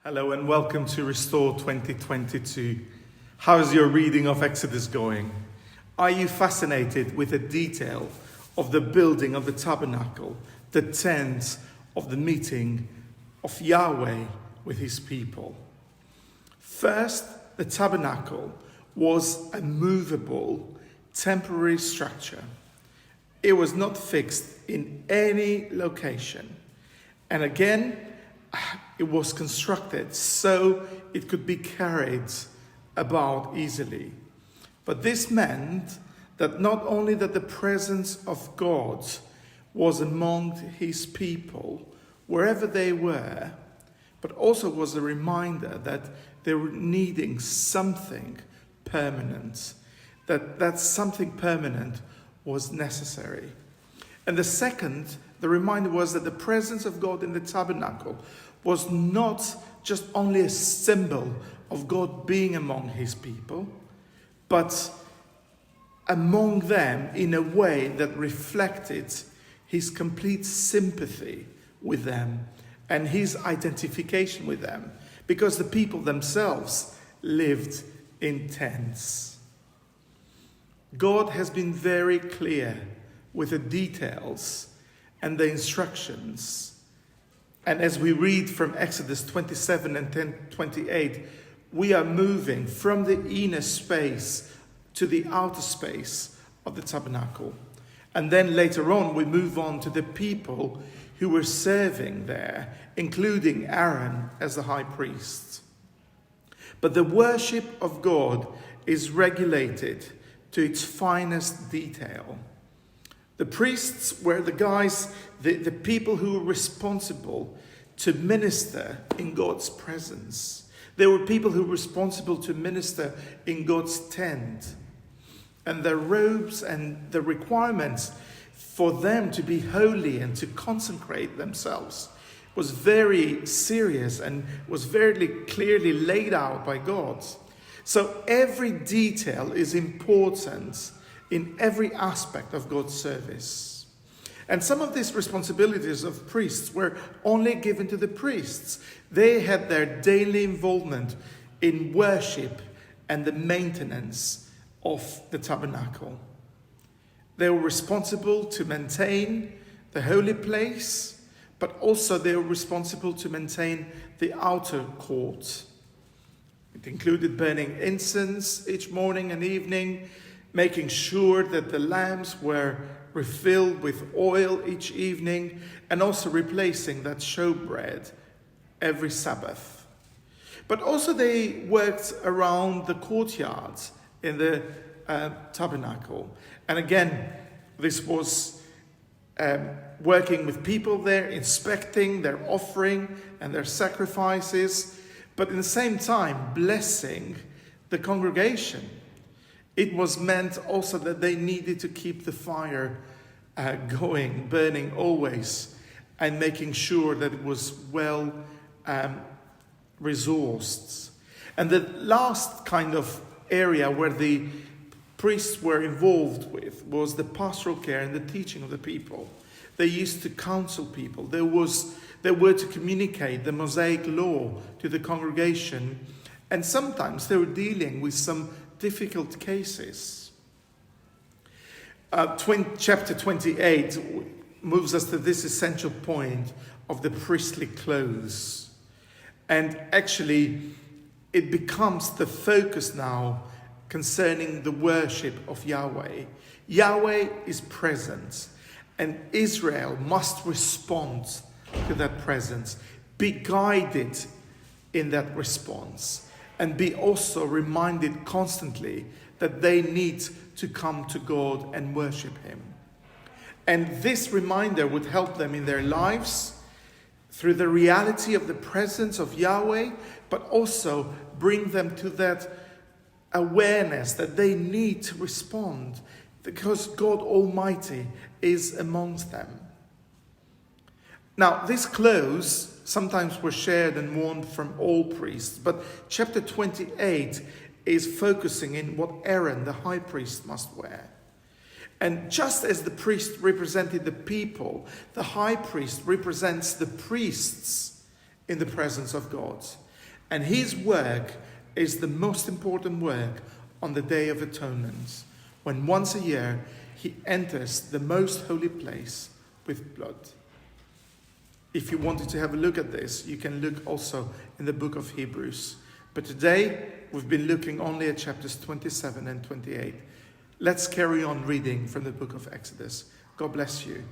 Hello and welcome to Restore 2022. How's your reading of Exodus going? Are you fascinated with the detail of the building of the tabernacle, the tent of the meeting of Yahweh with his people? First, the tabernacle was a movable, temporary structure. It was not fixed in any location. And again, it was constructed so it could be carried about easily. But this meant that not only that the presence of God was among his people, wherever they were, but also was a reminder that they were needing something permanent, that something permanent was necessary. And the reminder was that the presence of God in the tabernacle was not just only a symbol of God being among his people, but among them in a way that reflected his complete sympathy with them and his identification with them, because the people themselves lived in tents. God has been very clear with the details and the instructions. And as we read from Exodus 27 and 28, we are moving from the inner space to the outer space of the tabernacle. And then later on, we move on to the people who were serving there, including Aaron as the high priest. But the worship of God is regulated to its finest detail. The priests were the people who were responsible to minister in God's presence. They were people who were responsible to minister in God's tent. And their robes and the requirements for them to be holy and to consecrate themselves was very serious and was very clearly laid out by God. So every detail is important in every aspect of God's service. And some of these responsibilities of priests were only given to the priests. They had their daily involvement in worship and the maintenance of the tabernacle. They were responsible to maintain the holy place, but also they were responsible to maintain the outer court. It included burning incense each morning and evening, making sure that the lamps were refilled with oil each evening, and also replacing that showbread every Sabbath. But also they worked around the courtyards in the tabernacle. And again, this was working with people there, inspecting their offering and their sacrifices, but at the same time blessing the congregation. It was meant also that they needed to keep the fire going, burning always, and making sure that it was well resourced. And the last kind of area where the priests were involved with was the pastoral care and the teaching of the people. They used to counsel people. They were to communicate the Mosaic law to the congregation, and sometimes they were dealing with some difficult cases. Chapter 28 moves us to this essential point of the priestly clothes. And actually, it becomes the focus now concerning the worship of Yahweh. Yahweh is present, and Israel must respond to that presence, be guided in that response, and be also reminded constantly that they need to come to God and worship him. And this reminder would help them in their lives through the reality of the presence of Yahweh, but also bring them to that awareness that they need to respond because God Almighty is amongst them. Now, these clothes sometimes were shared and worn from all priests, but chapter 28 is focusing in what Aaron, the high priest, must wear. And just as the priest represented the people, the high priest represents the priests in the presence of God. And his work is the most important work on the Day of Atonement, when once a year he enters the most holy place with blood. If you wanted to have a look at this, you can look also in the book of Hebrews. But today, we've been looking only at chapters 27 and 28. Let's carry on reading from the book of Exodus. God bless you.